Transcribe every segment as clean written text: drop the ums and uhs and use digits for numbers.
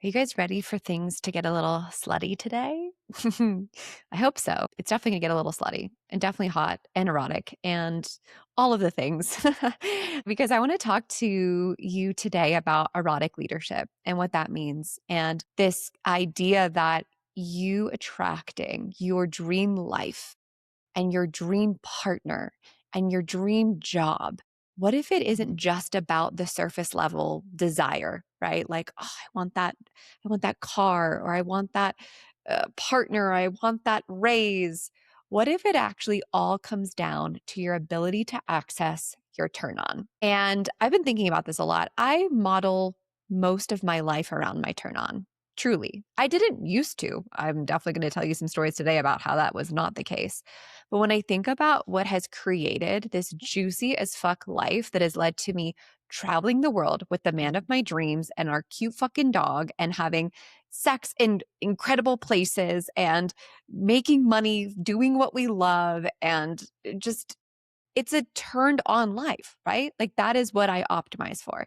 Are you guys ready for things to get a little slutty today? I hope so. It's definitely going to get a little slutty and definitely hot and erotic and all of the things. Because I want to talk to you today about erotic leadership and what that means. And this idea that you attracting your dream life and your dream partner and your dream job, what if it isn't just about the surface level desire, right? Like, oh, I want that car, or I want that partner, I want that raise. What if it actually all comes down to your ability to access your turn on? And I've been thinking about this a lot. I model most of my life around my turn on. Truly. I didn't used to. I'm definitely going to tell you some stories today about how that was not the case. But when I think about what has created this juicy as fuck life that has led to me traveling the world with the man of my dreams and our cute fucking dog and having sex in incredible places and making money, doing what we love, and just it's a turned on life, right? Like that is what I optimize for.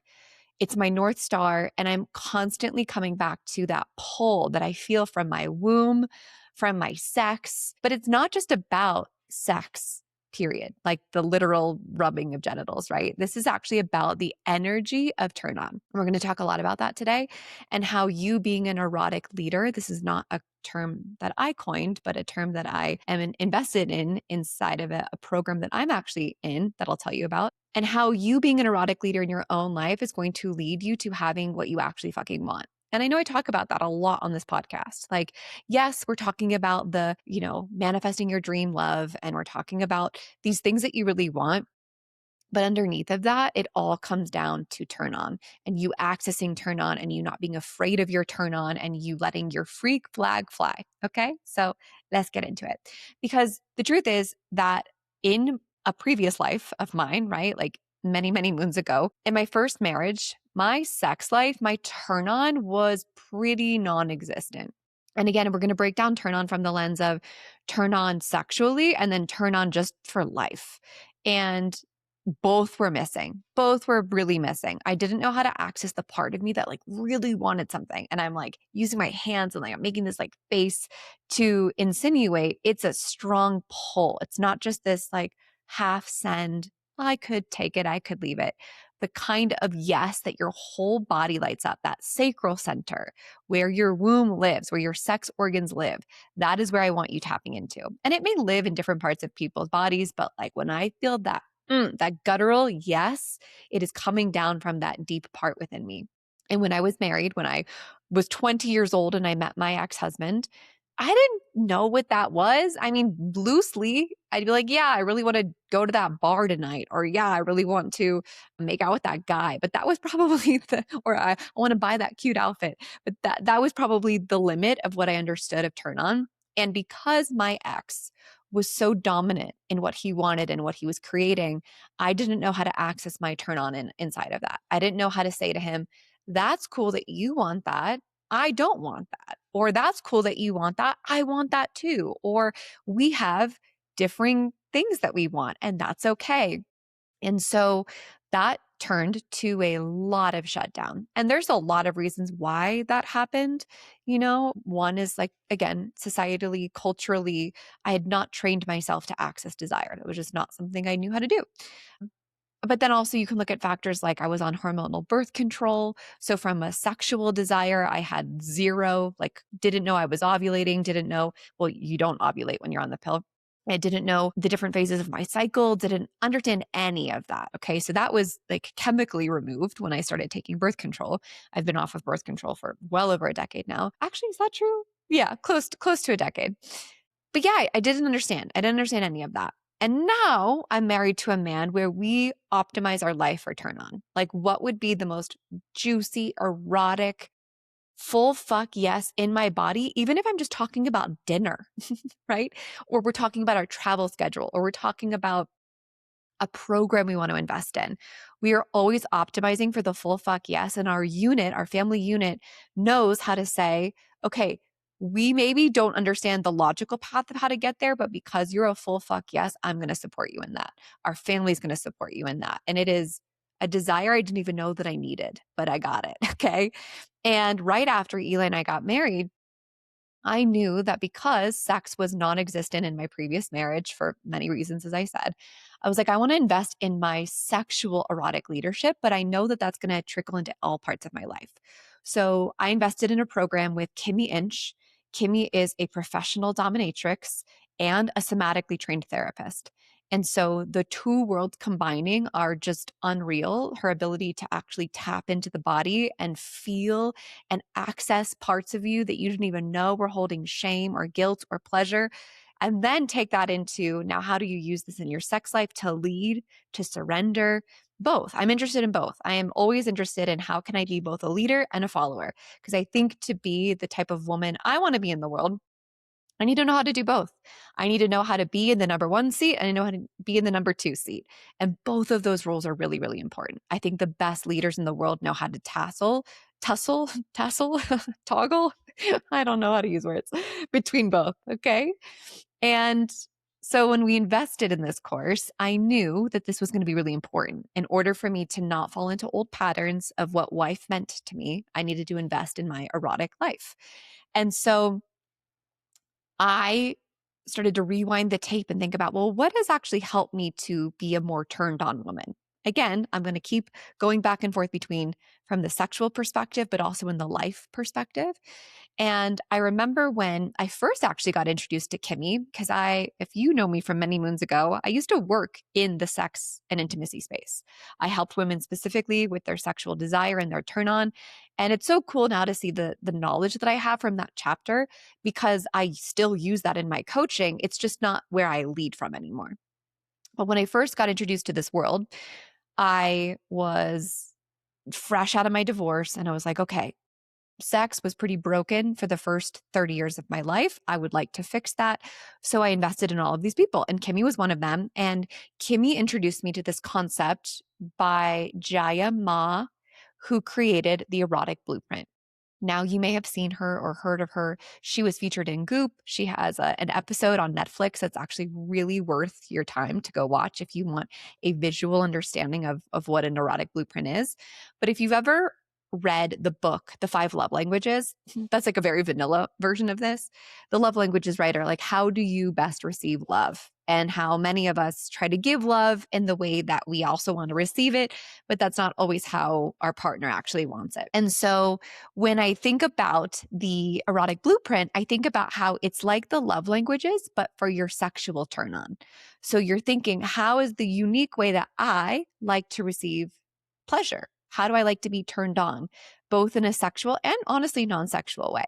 It's my North Star. And I'm constantly coming back to that pull that I feel from my womb, from my sex. But it's not just about sex, period, like the literal rubbing of genitals, right? This is actually about the energy of turn on. We're going to talk a lot about that today and how you being an erotic leader, this is not a term that I coined, but a term that I am invested in inside of a program that I'm actually in that I'll tell you about, and how you being an erotic leader in your own life is going to lead you to having what you actually fucking want. And I know I talk about that a lot on this podcast. Like, yes, we're talking about manifesting your dream love, and we're talking about these things that you really want. But underneath of that, it all comes down to turn on and you accessing turn on and you not being afraid of your turn on and you letting your freak flag fly. Okay. So let's get into it. Because the truth is that in a previous life of mine, right? Like many, many moons ago, in my first marriage, my sex life, my turn on was pretty non existent. And again, we're going to break down turn on from the lens of turn on sexually and then turn on just for life. And both were missing. Both were really missing. I didn't know how to access the part of me that like really wanted something. And I'm like using my hands and like I'm making this like face to insinuate it's a strong pull. It's not just this like half send, I could take it, I could leave it. The kind of yes that your whole body lights up, that sacral center where your womb lives, where your sex organs live. That is where I want you tapping into. And it may live in different parts of people's bodies, but like when I feel that guttural yes, it is coming down from that deep part within me. And when I was married, when I was 20 years old and I met my ex-husband, I didn't know what that was. I mean, loosely, I'd be like, yeah, I really want to go to that bar tonight. Or yeah, I really want to make out with that guy. But that was probably I want to buy that cute outfit. But that was probably the limit of what I understood of turn on. And because my ex was so dominant in what he wanted and what he was creating, I didn't know how to access my turn on inside of that. I didn't know how to say to him, that's cool that you want that. I don't want that. Or that's cool that you want that. I want that too. Or we have differing things that we want, and that's okay. And so that turned to a lot of shutdown. And there's a lot of reasons why that happened. One is like, again, societally, culturally, I had not trained myself to access desire. It was just not something I knew how to do. But then also you can look at factors like I was on hormonal birth control. So from a sexual desire, I had zero, like didn't know I was ovulating, didn't know, well, you don't ovulate when you're on the pill. I didn't know the different phases of my cycle, didn't understand any of that. Okay. So that was like chemically removed when I started taking birth control. I've been off of birth control for well over a decade now. Actually, is that true? Yeah, close to a decade. But yeah, I didn't understand. I didn't understand any of that. And now I'm married to a man where we optimize our life for turn on. Like, what would be the most juicy, erotic, full fuck yes in my body, even if I'm just talking about dinner, right? Or we're talking about our travel schedule, or we're talking about a program we want to invest in. We are always optimizing for the full fuck yes. And our unit, our family unit, knows how to say, okay, we maybe don't understand the logical path of how to get there, but because you're a full fuck yes, I'm going to support you in that. Our family's going to support you in that. And it is a desire I didn't even know that I needed, but I got it. Okay. And right after Eli and I got married, I knew that because sex was non existent in my previous marriage for many reasons, as I said, I was like, I want to invest in my sexual erotic leadership, but I know that that's going to trickle into all parts of my life. So I invested in a program with Kimi Inch. Kimi is a professional dominatrix and a somatically trained therapist. And so the two worlds combining are just unreal. Her ability to actually tap into the body and feel and access parts of you that you didn't even know were holding shame or guilt or pleasure. And then take that into now, how do you use this in your sex life to lead, to surrender? Both. I'm interested in both. I am always interested in how can I be both a leader and a follower? Because I think to be the type of woman I want to be in the world, I need to know how to do both. I need to know how to be in the number one seat and I know how to be in the number two seat. And both of those roles are really, really important. I think the best leaders in the world know how to tassel, toggle. I don't know how to use words between both. Okay. And so when we invested in this course, I knew that this was going to be really important. In order for me to not fall into old patterns of what wife meant to me, I needed to invest in my erotic life. And so I started to rewind the tape and think about, well, what has actually helped me to be a more turned on woman? Again, I'm going to keep going back and forth between from the sexual perspective, but also in the life perspective. And I remember when I first actually got introduced to Kimi, because if you know me from many moons ago, I used to work in the sex and intimacy space. I helped women specifically with their sexual desire and their turn on. And it's so cool now to see the knowledge that I have from that chapter because I still use that in my coaching. It's just not where I lead from anymore. But when I first got introduced to this world, I was fresh out of my divorce and I was like, okay, sex was pretty broken for the first 30 years of my life. I would like to fix that. So I invested in all of these people, and Kimi was one of them. And Kimi introduced me to this concept by Jaiya Ma, who created the erotic blueprint. Now, you may have seen her or heard of her. She was featured in Goop. She has an episode on Netflix that's actually really worth your time to go watch if you want a visual understanding of what an erotic blueprint is. But if you've ever read the book, The Five Love Languages, that's like a very vanilla version of this. The love languages writer, like, how do you best receive love? And how many of us try to give love in the way that we also want to receive it, but that's not always how our partner actually wants it. And so when I think about the erotic blueprint, I think about how it's like the love languages, but for your sexual turn on. So you're thinking, how is the unique way that I like to receive pleasure? How do I like to be turned on, both in a sexual and honestly non sexual way?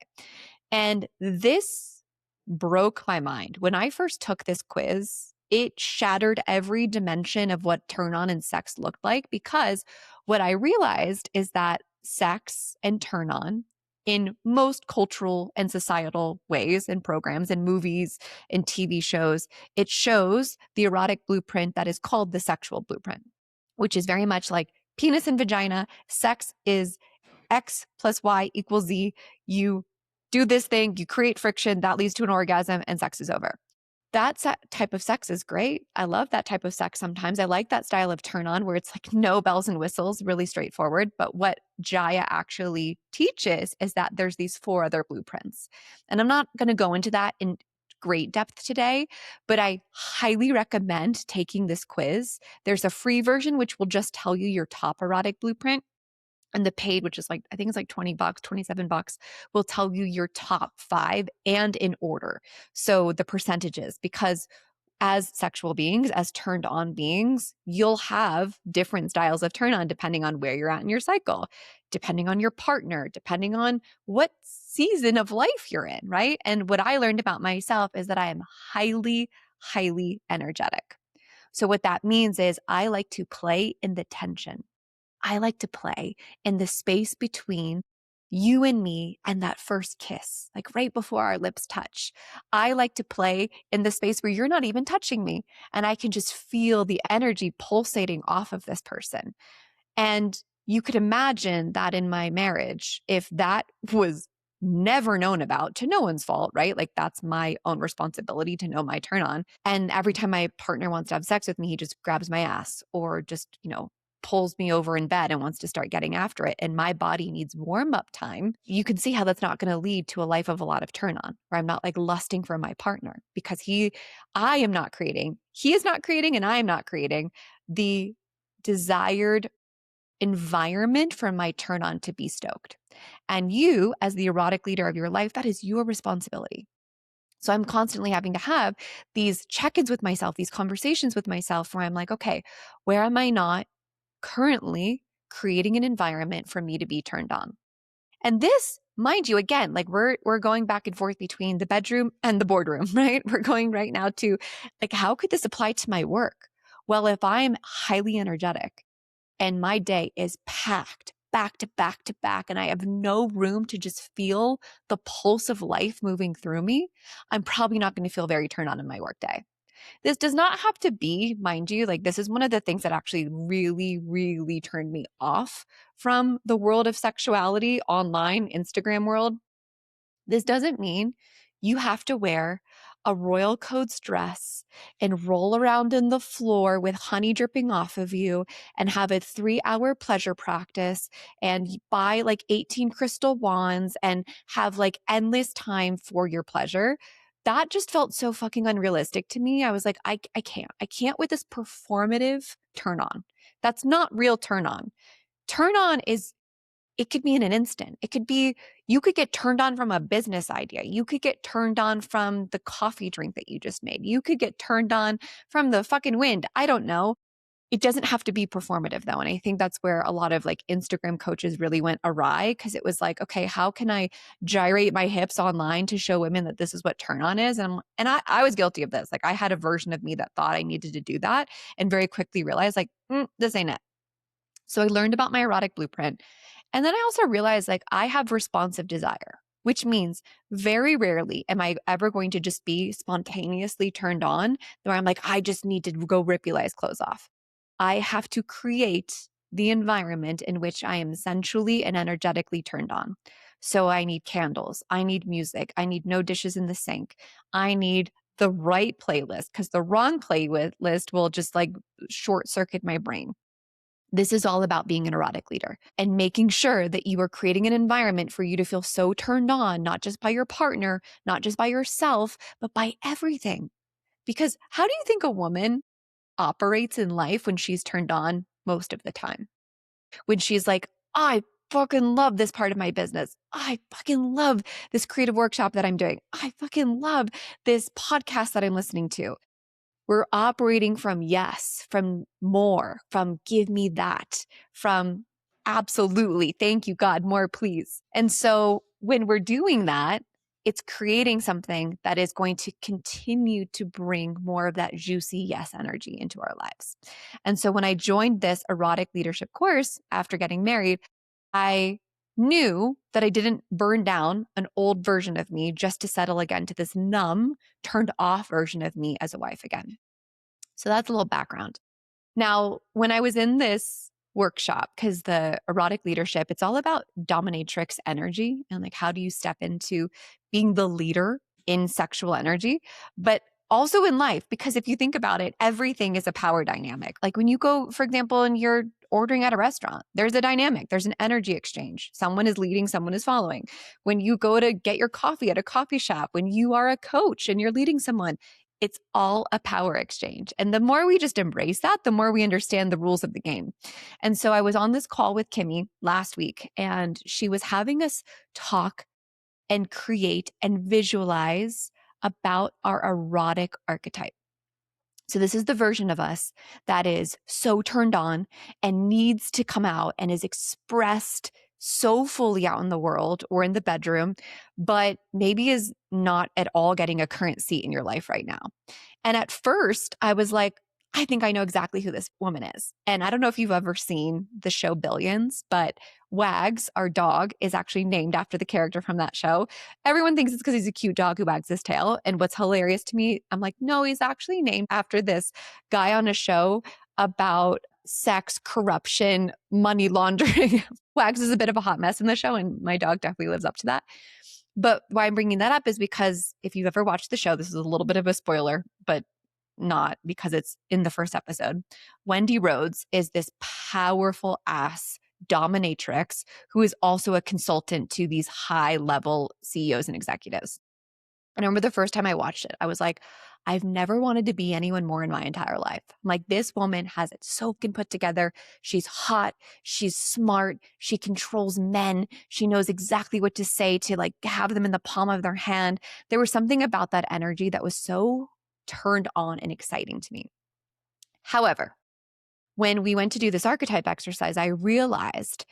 And this broke my mind. When I first took this quiz, it shattered every dimension of what turn on and sex looked like because what I realized is that sex and turn on in most cultural and societal ways and programs and movies and TV shows, it shows the erotic blueprint that is called the sexual blueprint, which is very much like penis and vagina. Sex is X plus Y equals Z. You do this thing, you create friction, that leads to an orgasm, and sex is over. That type of sex is great. I love that type of sex sometimes. I like that style of turn on where it's like no bells and whistles, really straightforward. But what Jaiya actually teaches is that there's these four other blueprints. And I'm not going to go into that in great depth today, but I highly recommend taking this quiz. There's a free version, which will just tell you your top erotic blueprint. And the paid, which is like, I think it's like $20, $27, will tell you your top five and in order. So the percentages, because as sexual beings, as turned on beings, you'll have different styles of turn on depending on where you're at in your cycle, depending on your partner, depending on what season of life you're in, right? And what I learned about myself is that I am highly, highly energetic. So what that means is I like to play in the tension. I like to play in the space between you and me and that first kiss, like right before our lips touch. I like to play in the space where you're not even touching me and I can just feel the energy pulsating off of this person. And you could imagine that in my marriage, if that was never known about, to no one's fault, right? Like that's my own responsibility to know my turn on. And every time my partner wants to have sex with me, he just grabs my ass or just, pulls me over in bed and wants to start getting after it, and my body needs warm up time, you can see how that's not going to lead to a life of a lot of turn on, where I'm not like lusting for my partner because I am not creating, he is not creating, and I am not creating the desired environment for my turn on to be stoked. And you, as the erotic leader of your life, that is your responsibility. So I'm constantly having to have these check ins with myself, these conversations with myself where I'm like, okay, where am I not currently creating an environment for me to be turned on? And this, mind you, again, like we're going back and forth between the bedroom and the boardroom, right? We're going right now to like, how could this apply to my work? Well, if I'm highly energetic and my day is packed back to back to back, and I have no room to just feel the pulse of life moving through me, I'm probably not going to feel very turned on in my workday. This does not have to be, mind you, like this is one of the things that actually really, really turned me off from the world of sexuality online, Instagram world. This doesn't mean you have to wear a royal codes dress and roll around in the floor with honey dripping off of you and have a 3 hour pleasure practice and buy like 18 crystal wands and have like endless time for your pleasure. That just felt so fucking unrealistic to me. I was like, I can't. I can't with this performative turn on. That's not real turn on. Turn on is, it could be in an instant. It could be, you could get turned on from a business idea. You could get turned on from the coffee drink that you just made. You could get turned on from the fucking wind. I don't know. It doesn't have to be performative though. And I think that's where a lot of like Instagram coaches really went awry, because it was like, okay, how can I gyrate my hips online to show women that this is what turn on is? And I was guilty of this. Like I had a version of me that thought I needed to do that and very quickly realized like, this ain't it. So I learned about my erotic blueprint. And then I also realized like I have responsive desire, which means very rarely am I ever going to just be spontaneously turned on where I'm like, I just need to go rip Eli's clothes off. I have to create the environment in which I am sensually and energetically turned on. So I need candles. I need music. I need no dishes in the sink. I need the right playlist, because the wrong playlist will just like short circuit my brain. This is all about being an erotic leader and making sure that you are creating an environment for you to feel so turned on, not just by your partner, not just by yourself, but by everything. Because how do you think a woman operates in life when she's turned on most of the time? When she's like, I fucking love this part of my business. I fucking love this creative workshop that I'm doing. I fucking love this podcast that I'm listening to. We're operating from yes, from more, from give me that, from absolutely, thank you, God, more, please. And so when we're doing that, it's creating something that is going to continue to bring more of that juicy yes energy into our lives. And so when I joined this erotic leadership course after getting married, I knew that I didn't burn down an old version of me just to settle again to this numb, turned off version of me as a wife again. So that's a little background. Now, when I was in this workshop, because the erotic leadership, it's all about dominatrix energy and like how do you step into being the leader in sexual energy, but also in life, because if you think about it, everything is a power dynamic. Like when you go, for example, and you're ordering at a restaurant, there's a dynamic, there's an energy exchange. Someone is leading, someone is following. When you go to get your coffee at a coffee shop, when you are a coach and you're leading someone, it's all a power exchange. And the more we just embrace that, the more we understand the rules of the game. And so I was on this call with Kimi last week, and she was having us talk and create and visualize about our erotic archetype. So this is the version of us that is so turned on and needs to come out and is expressed so fully out in the world or in the bedroom, but maybe is not at all getting a current seat in your life right now. And at first, I was like, I think I know exactly who this woman is. And I don't know if you've ever seen the show Billions, but Wags, our dog, is actually named after the character from that show. Everyone thinks it's because he's a cute dog who wags his tail. And what's hilarious to me, I'm like, no, he's actually named after this guy on a show about sex, corruption, money laundering. Wags is a bit of a hot mess in the show, and my dog definitely lives up to that. But why I'm bringing that up is because if you've ever watched the show, this is a little bit of a spoiler, but not because it's in the first episode. Wendy Rhodes is this powerful ass dominatrix who is also a consultant to these high level CEOs and executives. And I remember the first time I watched it, I was like, I've never wanted to be anyone more in my entire life. I'm like, this woman has it so fucking put together. She's hot. She's smart. She controls men. She knows exactly what to say to like have them in the palm of their hand. There was something about that energy that was so turned on and exciting to me. However, when we went to do this archetype exercise, I realized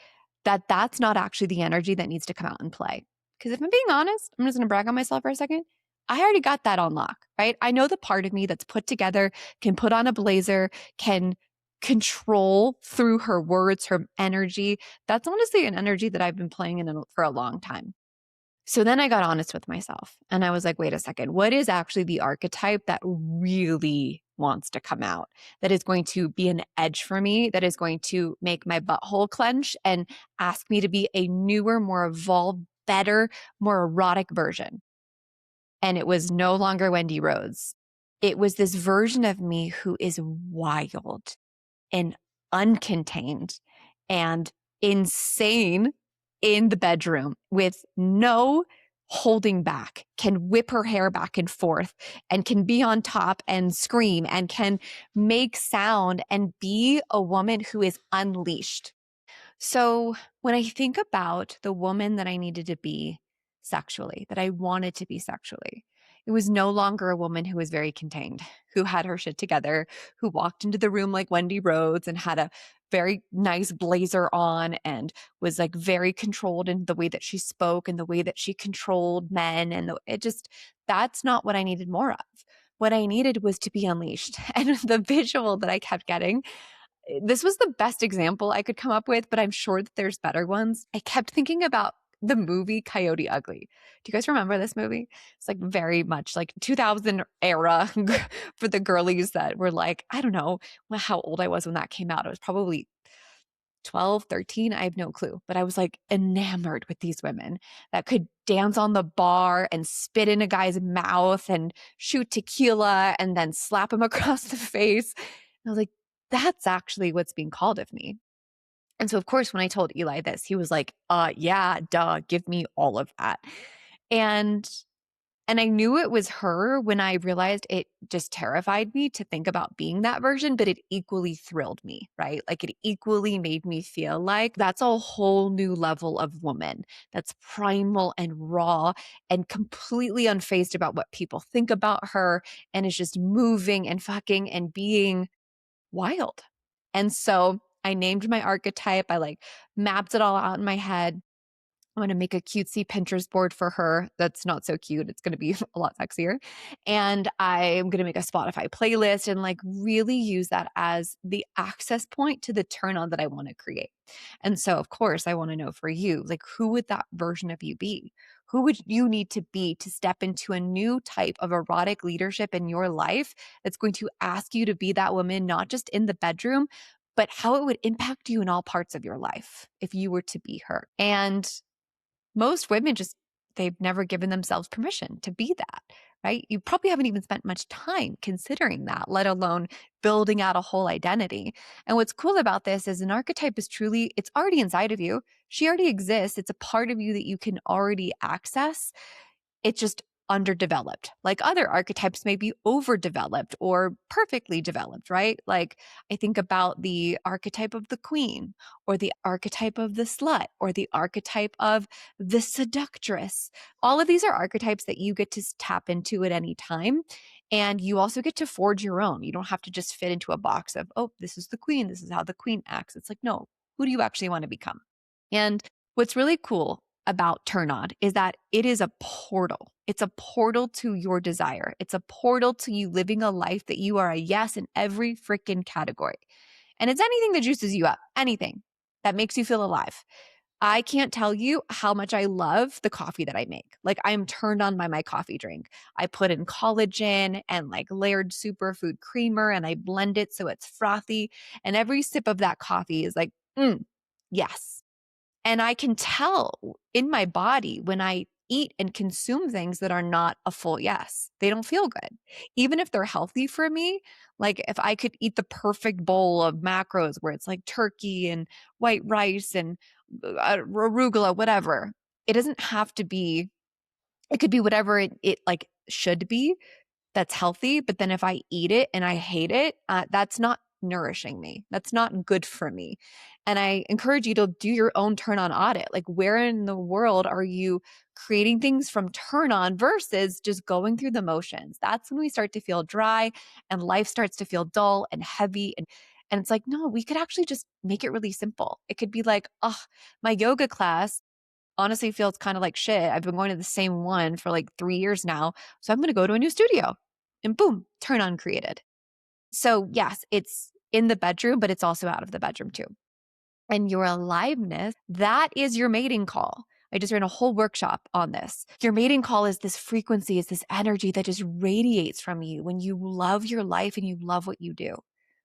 that that's not actually the energy that needs to come out and play. Because if I'm being honest, I'm just going to brag on myself for a second. I already got that on lock, right? I know the part of me that's put together, can put on a blazer, can control through her words, her energy. That's honestly an energy that I've been playing in for a long time. So then I got honest with myself and I was like, wait a second, what is actually the archetype that really wants to come out, that is going to be an edge for me, that is going to make my butthole clench and ask me to be a newer, more evolved, better, more erotic version? And it was no longer Wendy Rhodes. It was this version of me who is wild and uncontained and insane in the bedroom with no holding back, can whip her hair back and forth and can be on top and scream and can make sound and be a woman who is unleashed. So when I think about the woman that I needed to be sexually, that I wanted to be sexually, it was no longer a woman who was very contained, who had her shit together, who walked into the room like Wendy Rhodes and had a very nice blazer on and was like very controlled in the way that she spoke and the way that she controlled men. And it just, that's not what I needed more of. What I needed was to be unleashed. And the visual that I kept getting, this was the best example I could come up with, but I'm sure that there's better ones. I kept thinking about the movie Coyote Ugly. Do you guys remember this movie? It's like very much like 2000 era for the girlies that were like, I don't know how old I was when that came out. I was probably 12, 13. I have no clue, but I was like enamored with these women that could dance on the bar and spit in a guy's mouth and shoot tequila and then slap him across the face. And I was like, that's actually what's being called of me. And so, of course, when I told Eli this, he was like, yeah, duh, give me all of that. And and I knew it was her when I realized it just terrified me to think about being that version, but it equally thrilled me, right? Like it equally made me feel like that's a whole new level of woman that's primal and raw and completely unfazed about what people think about her and is just moving and fucking and being wild. And so I named my archetype. I like mapped it all out in my head. I'm going to make a cutesy Pinterest board for her. That's not so cute. It's going to be a lot sexier. And I'm going to make a Spotify playlist and like really use that as the access point to the turn on that I want to create. And so, of course, I want to know for you, like, who would that version of you be? Who would you need to be to step into a new type of erotic leadership in your life that's going to ask you to be that woman, not just in the bedroom, but how it would impact you in all parts of your life if you were to be her? And most women just, they've never given themselves permission to be that, right? You probably haven't even spent much time considering that, let alone building out a whole identity. And what's cool about this is an archetype is truly, it's already inside of you. She already exists. It's a part of you that you can already access. It's just underdeveloped. Like other archetypes may be overdeveloped or perfectly developed, right? Like I think about the archetype of the queen or the archetype of the slut or the archetype of the seductress. All of these are archetypes that you get to tap into at any time. And you also get to forge your own. You don't have to just fit into a box of, oh, this is the queen. This is how the queen acts. It's like, no, who do you actually want to become? And what's really cool about Turn On is that it is a portal. It's a portal to your desire. It's a portal to you living a life that you are a yes in every freaking category. And it's anything that juices you up, anything that makes you feel alive. I can't tell you how much I love the coffee that I make. Like I am turned on by my coffee drink. I put in collagen and like layered superfood creamer and I blend it so it's frothy. And every sip of that coffee is like, yes. And I can tell in my body when I eat and consume things that are not a full yes. They don't feel good. Even if they're healthy for me, like if I could eat the perfect bowl of macros where it's like turkey and white rice and arugula, whatever, it doesn't have to be, it could be whatever it like should be that's healthy. But then if I eat it and I hate it, that's not nourishing me. That's not good for me. And I encourage you to do your own turn on audit. Like, where in the world are you creating things from turn on versus just going through the motions? That's when we start to feel dry and life starts to feel dull and heavy. And it's like, no, we could actually just make it really simple. It could be like, oh, my yoga class honestly feels kind of like shit. I've been going to the same one for like 3 years now. So I'm going to go to a new studio and boom, turn on created. So yes, it's in the bedroom, but it's also out of the bedroom too. And your aliveness, that is your mating call. I just ran a whole workshop on this. Your mating call is this frequency, is this energy that just radiates from you when you love your life and you love what you do.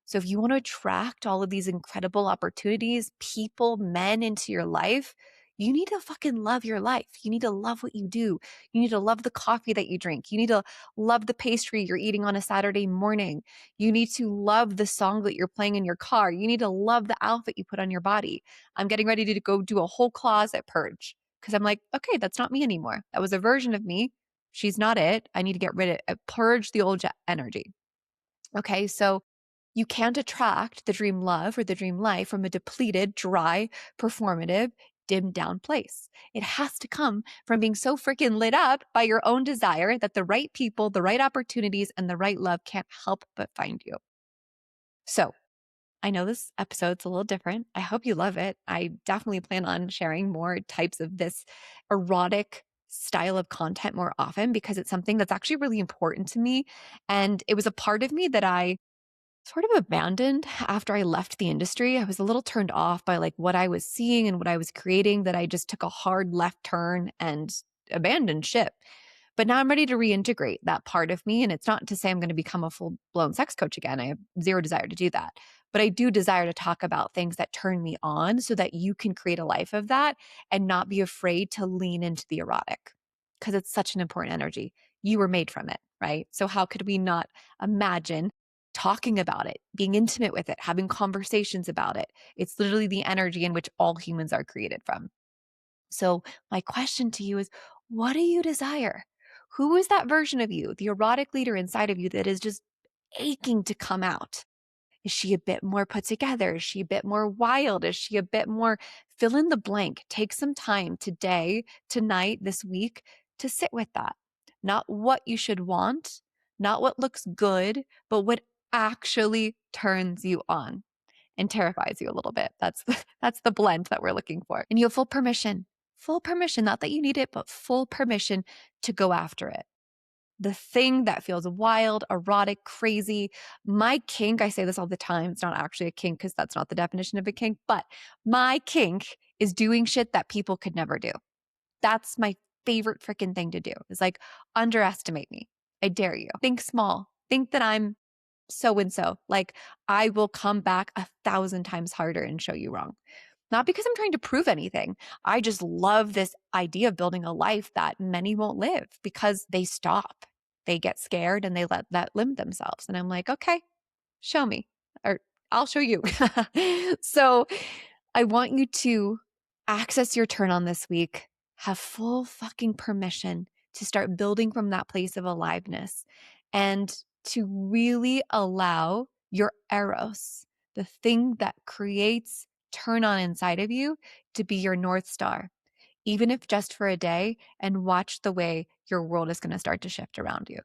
So if you want to attract all of these incredible opportunities, people, men into your life, you need to fucking love your life. You need to love what you do. You need to love the coffee that you drink. You need to love the pastry you're eating on a Saturday morning. You need to love the song that you're playing in your car. You need to love the outfit you put on your body. I'm getting ready to go do a whole closet purge because I'm like, okay, that's not me anymore. That was a version of me. She's not it. I need to get rid of it, purge the old energy. Okay, so you can't attract the dream love or the dream life from a depleted, dry, performative, dimmed down place. It has to come from being so freaking lit up by your own desire that the right people, the right opportunities, and the right love can't help but find you. So I know this episode's a little different. I hope you love it. I definitely plan on sharing more types of this erotic style of content more often because it's something that's actually really important to me. And it was a part of me that I sort of abandoned after I left the industry. I was a little turned off by like what I was seeing and what I was creating that I just took a hard left turn and abandoned ship. But now I'm ready to reintegrate that part of me. And it's not to say I'm going to become a full blown sex coach again. I have zero desire to do that. But I do desire to talk about things that turn me on so that you can create a life of that and not be afraid to lean into the erotic because it's such an important energy. You were made from it, right? So how could we not imagine talking about it, being intimate with it, having conversations about it? It's literally the energy in which all humans are created from. So, my question to you is, what do you desire? Who is that version of you, the erotic leader inside of you that is just aching to come out? Is she a bit more put together? Is she a bit more wild? Is she a bit more fill in the blank? Take some time today, tonight, this week to sit with that. Not what you should want, not what looks good, but what actually turns you on and terrifies you a little bit. That's the blend that we're looking for. And you have full permission, not that you need it, but full permission to go after it. The thing that feels wild, erotic, crazy. My kink, I say this all the time. It's not actually a kink because that's not the definition of a kink, but my kink is doing shit that people could never do. That's my favorite freaking thing to do is like underestimate me. I dare you. Think small. Think that I'm so and so. Like I will come back 1,000 times harder and show you wrong. Not because I'm trying to prove anything. I just love this idea of building a life that many won't live because they stop. They get scared and they let that limit themselves. And I'm like, okay, show me, or I'll show you. So I want you to access your turn on this week, have full fucking permission to start building from that place of aliveness and to really allow your eros, the thing that creates turn on inside of you, to be your North Star, even if just for a day, and watch the way your world is going to start to shift around you.